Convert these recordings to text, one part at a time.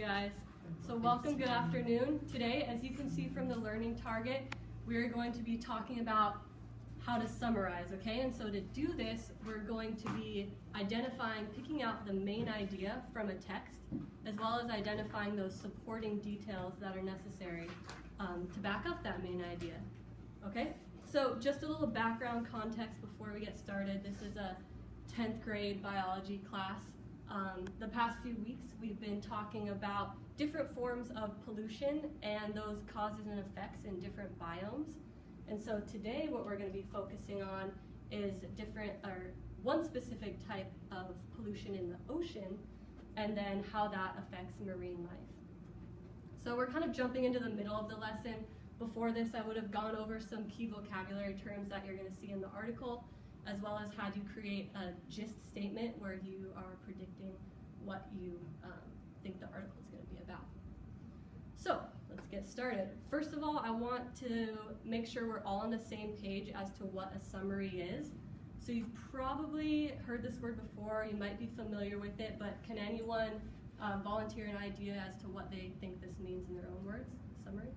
guys. So welcome, good afternoon. Today, as you can see from the learning target, we're going to be talking about how to summarize, okay? And so to do this, we're going to be identifying, picking out the main idea from a text, as well as identifying those supporting details that are necessary to back up that main idea, okay? So just a little background context before we get started. This is a 10th grade biology class. The past few weeks, we've been talking about different forms of pollution and those causes and effects in different biomes. And so today, what we're going to be focusing on is one specific type of pollution in the ocean, and then how that affects marine life. So we're kind of jumping into the middle of the lesson. Before this, I would have gone over some key vocabulary terms that you're going to see in the article, as well as had you create a gist statement where you are predicting what you think the article is going to be about. So let's get started. First of all, I want to make sure we're all on the same page as to what a summary is. So you've probably heard this word before, you might be familiar with it, but can anyone volunteer an idea as to what they think this means in their own words? Summary?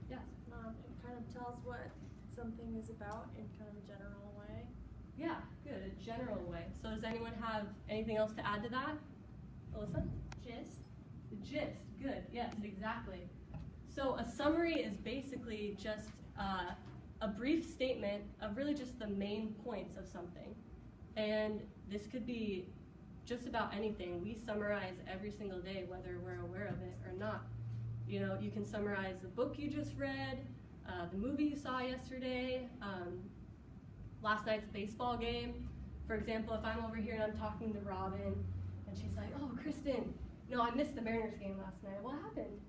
Yes? It kind of tells what something is about in kind of a general way. Yeah, good, a general way. So does anyone have anything else to add to that? Alyssa? Gist. The gist, good, yes, exactly. So a summary is basically just a brief statement of really just the main points of something. And this could be just about anything. We summarize every single day, whether we're aware of it or not. You know, you can summarize the book you just read, the movie you saw yesterday, last night's baseball game. For example, if I'm over here and I'm talking to Robin, and she's like, "Oh, Kristen, no, I missed the Mariners game last night. What happened?"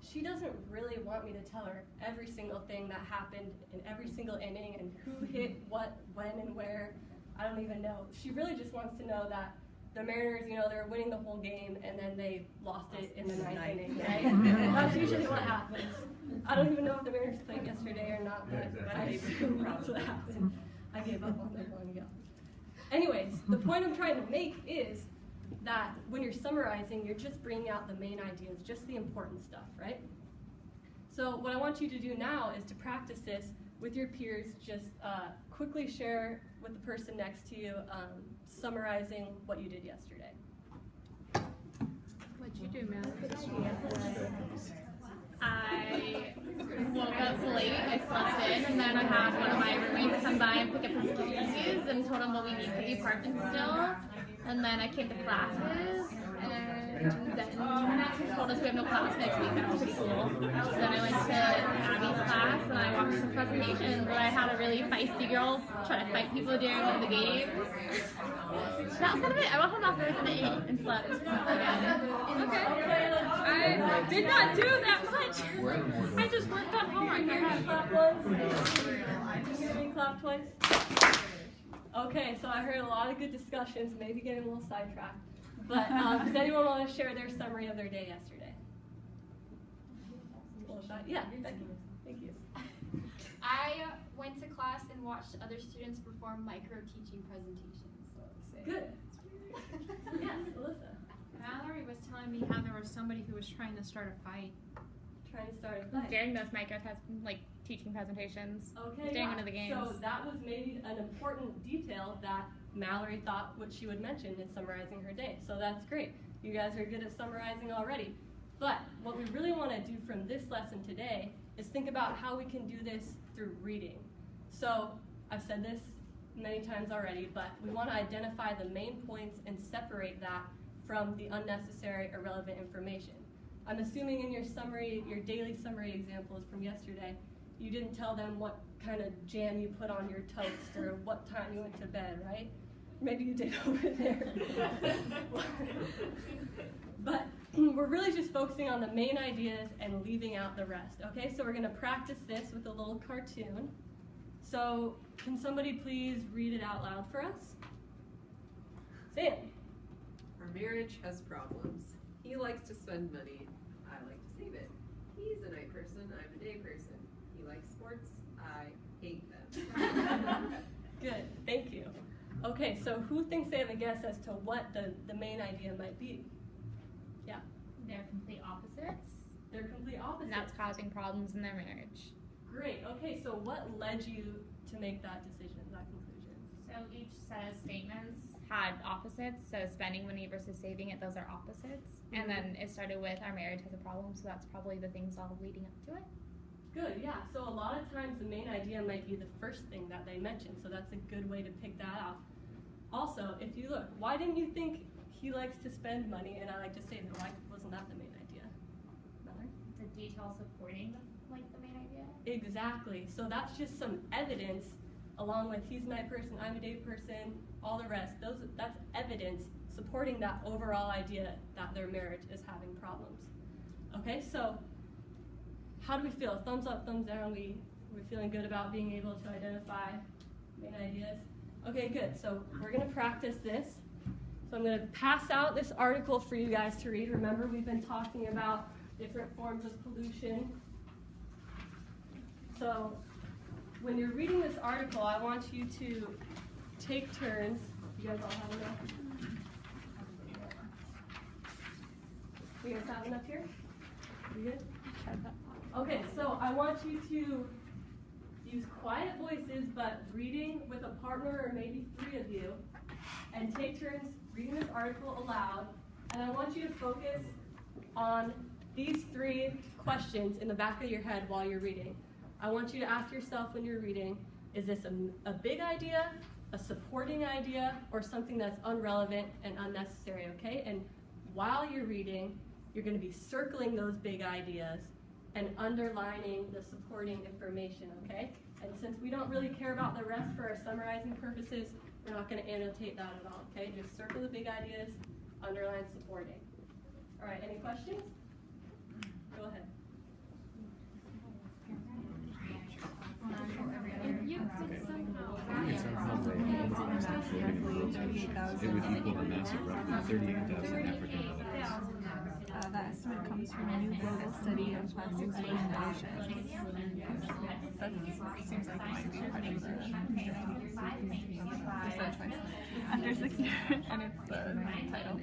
She doesn't really want me to tell her every single thing that happened in every single inning and who hit what, when, and where. I don't even know. She really just wants to know that the Mariners, you know, they were winning the whole game and then they lost it in the ninth inning, right? That's usually what happens. I don't even know if the Mariners played yesterday or not, but I assume that's what happened. I gave up on them long ago. Anyways, the point I'm trying to make is that when you're summarizing, you're just bringing out the main ideas, just the important stuff, right? So what I want you to do now is to practice this with your peers. Just quickly share with the person next to you, summarizing what you did yesterday. What'd you do, man? I woke up late, I slept in, and then I had one of my roommates come by and pick up his keys and told him what we need for the apartment still. And then I came to classes, and then told us we have no class next week. That was pretty cool. So then I went to Abby's class, and I watched some presentations, and I had a really feisty girl try to fight people during one of the games. That was kind of it. I went home afterwards and I ate and slept again. Okay. I did not do that much. I just worked on homework. Clap once. Can you clap twice? Okay, so I heard a lot of good discussions, maybe getting a little sidetracked. But does anyone want to share their summary of their day yesterday? A little shy? Yeah, Becky. Thank you. I went to class and watched other students perform micro-teaching presentations. Good. Yes, Alyssa. Mallory was telling me how there was somebody who was trying to start a fight. Trying to start a fight. During those teaching presentations. Okay, during yeah. one of the games. So that was maybe an important detail that Mallory thought what she would mention in summarizing her day. So that's great. You guys are good at summarizing already. But what we really want to do from this lesson today is think about how we can do this through reading. So I've said this many times already, but we want to identify the main points and separate that from the unnecessary, irrelevant information. I'm assuming in your summary, your daily summary examples from yesterday, you didn't tell them what kind of jam you put on your toast or what time you went to bed, right? Maybe you did over there. But we're really just focusing on the main ideas and leaving out the rest, okay? So we're going to practice this with a little cartoon. So can somebody please read it out loud for us? Sam. Our marriage has problems. He likes to spend money. I like to save it. He's a night person. I'm a day person. He likes sports. I hate them. Good, thank you. Okay, so who thinks they have a guess as to what the main idea might be? They're complete opposites. And that's causing problems in their marriage. Great. Okay, so what led you to make that decision, that conclusion? So each set of statements had opposites. So spending money versus saving it, those are opposites. And then it started with our marriage has a problem, so that's probably the things all leading up to it. Good, yeah. So a lot of times the main idea might be the first thing that they mentioned, so that's a good way to pick that out. Also, if you look, why didn't you think he likes to spend money and I like to save it? Why wasn't that the main idea? Another? It's a detail supporting the main idea. Exactly. So that's just some evidence, along with he's a night person, I'm a day person, all the rest. That's evidence supporting that overall idea that their marriage is having problems. Okay, so how do we feel? Thumbs up, thumbs down. We're feeling good about being able to identify main ideas. Okay, good. So we're gonna practice this. So I'm gonna pass out this article for you guys to read. Remember, we've been talking about different forms of pollution. So when you're reading this article, I want you to take turns. You guys all have enough? You guys have enough here? You good? Okay, so I want you to use quiet voices, but reading with a partner or maybe 3 of you, and take turns reading this article aloud. And I want you to focus on these 3 questions in the back of your head while you're reading. I want you to ask yourself when you're reading, is this a big idea, a supporting idea, or something that's irrelevant and unnecessary, okay? And while you're reading, you're going to be circling those big ideas and underlining the supporting information, okay? And since we don't really care about the rest for our summarizing purposes, we're not going to annotate that at all, okay? Just circle the big ideas, underline supporting. All right, any questions? Go ahead. It would equal the mass of roughly 38,000 African Americans. That estimate comes from a new global study of plastics pollution. That seems like it might be quite a research. Under 6 years, and it's the title.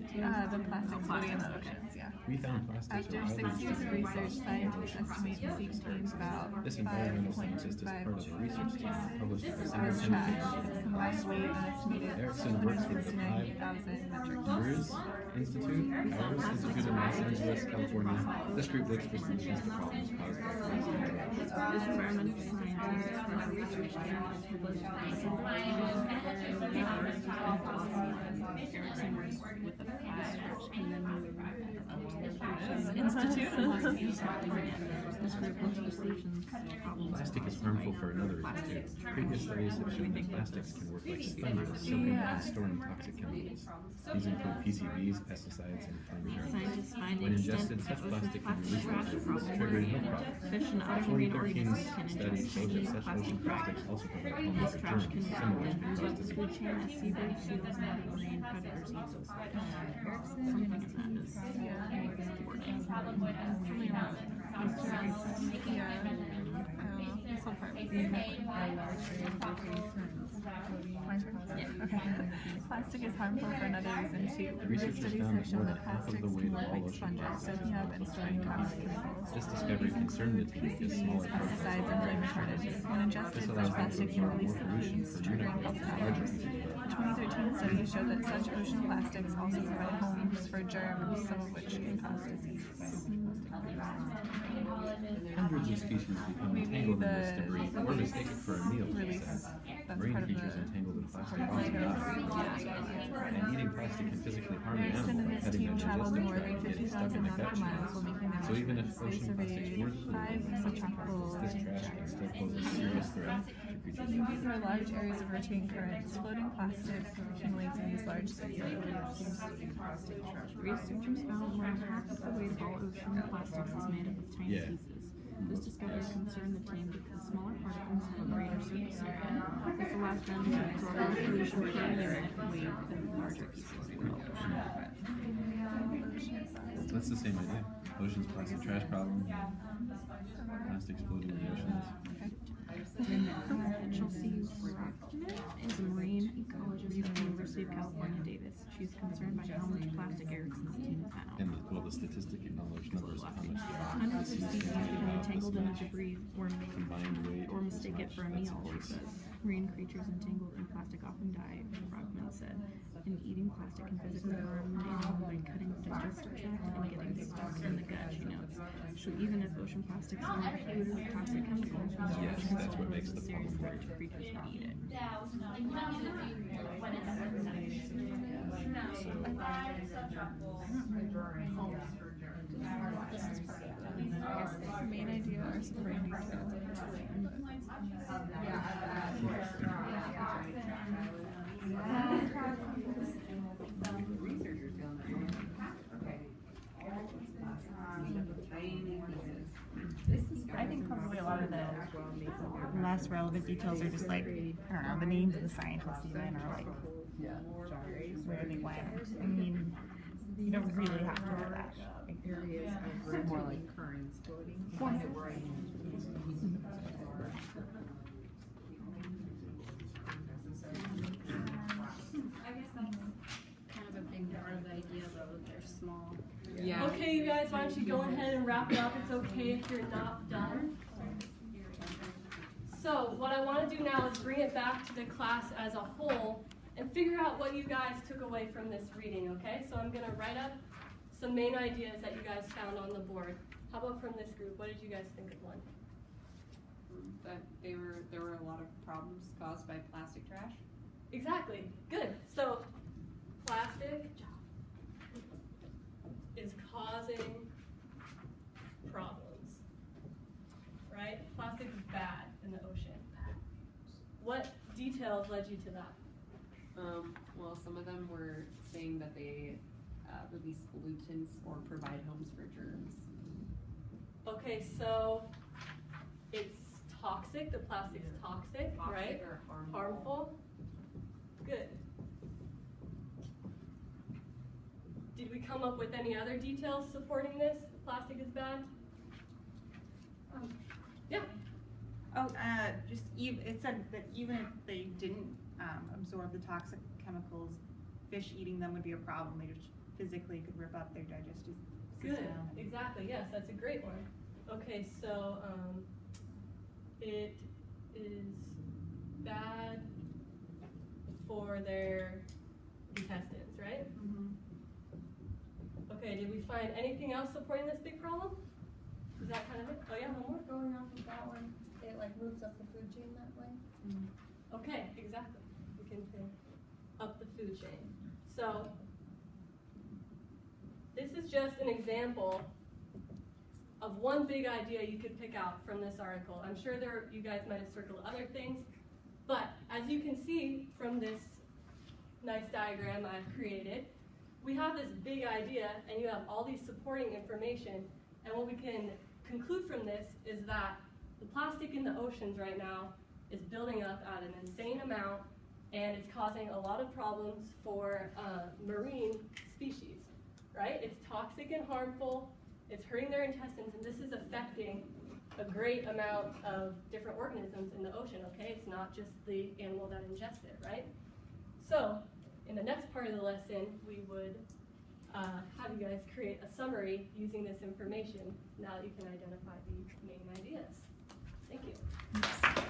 The plastics floating in the oceans, yeah. We found plastics After 6 years of research, scientists estimate the sea contains about This environmental scientist is part of a research team published by the as trash. It's combined weight of an estimated Erickson works with the 169,000 metric tons. Powers Institute in Los Angeles, California. This group looks for solutions to problems caused by plastic trash. This environmental scientist from a research team published Erickson works with the Institute. This group looks for solutions to problems. Plastic is harmful for another reason too. Previous studies have shown that plastics can work like sponges, soaking and storing toxic chemicals. These include PCBs, pesticides, and fungicides. Scientists find When ingested, such plastic can release chemicals, triggering health problems. Fish and other marine 2013's organisms can study ingest showed that such plastic ocean plastics also provide homes This for trash germs, can some of which can move cause up the food disease. chain as seabirds, seals, and other marine predators eat those. Something of that is this whole part was okay. Plastic is harmful for another reason too. Researchers Studies found have that shown more that than half of plastics the weight can of work all like ocean sponges, plastic soaking up and storing toxic chemicals. This discovery concerned the team because smaller PCBs, pesticides, and flame retardants. When ingested, such plastic can release pollutants, triggering health problems. A 2013 study showed that such ocean plastics also provide homes for germs, some of which can cause disease. Hundreds of species become entangled in this debris or mistake it for a meal, she said. Marine creatures entangled in plastic often die. And eating plastic can physically harm the Kristen animal, and his heading team their traveled digestive more tract, than getting stuck 50,000 in the gut nautical miles while making their So even if research. They ocean plastics surveyed weren't 5 subtropical this trash can still pose a serious threat to creatures. These are large areas of rotating currents. Floating plastic accumulates in these large seas. Researchers found more than half of the weight of all ocean plastics is made up of tiny pieces. This discovery concerned the team because smaller particles have a greater surface area. This allows them to absorb more pollution per unit weight than larger pieces will. That's the same idea. Ocean's plastic trash problem. Plastics floating in the oceans. Chelsea Rockman is a marine ecologist at the University of California, Davis. She's concerned by how much plastic Erickson's team found. In the global the statistic acknowledged numbers of how much Hundreds of species become entangled in the debris or combined weight or mistake it for a meal, she says. Marine creatures entangled in plastic often die, Brockman said. And eating plastic can physically harm the animal by cutting the digestive tract and getting stuck in the gut, she notes. So even if ocean plastics are not polluted with toxic chemicals, yes, that's what makes the serious problem threat to creatures that eat it. The main idea are some brain details. I think probably a lot of the less relevant details are just like, I don't know, the names of the scientists even are like, where they went. I mean, you don't really have to know that. More like currents quoting. I guess that's kind of a big part of the idea, though, that they're small. Yeah. Okay, you guys, why don't you go ahead and wrap it up? It's okay if you're not done. So what I want to do now is bring it back to the class as a whole and figure out what you guys took away from this reading, okay? So I'm going to write up some main ideas that you guys found on the board. How about from this group? What did you guys think of one? That there were a lot of problems caused by plastic trash. Exactly. Good. So plastic is causing problems, right? Plastic is bad in the ocean. What details led you to that? Well, some of them were saying that they release pollutants or provide homes for germs. Okay, so it's toxic. The plastic's toxic, right? Or Harmful. Good. Did we come up with any other details supporting this? Plastic is bad? Yeah. It said that even if they didn't absorb the toxic chemicals, fish eating them would be a problem. They just physically could rip up their digestive system. Good. Exactly. Yes, that's a great one. Okay, so it is bad for their intestines, right? Mm-hmm. Okay, did we find anything else supporting this big problem? Is that kind of it? Oh yeah, one more? Going off of that one, it like moves up the food chain that way. Okay, exactly. We can think up the food chain. So this is just an example of one big idea you could pick out from this article. I'm sure you guys might have circled other things, but as you can see from this nice diagram I've created, we have this big idea and you have all these supporting information, and what we can conclude from this is that the plastic in the oceans right now is building up at an insane amount, and it's causing a lot of problems for marine species, right? It's toxic and harmful, it's hurting their intestines, and this is affecting a great amount of different organisms in the ocean, okay? It's not just the animal that ingests it, right? So, in the next part of the lesson, we would have you guys create a summary using this information now that you can identify the main ideas. Thank you.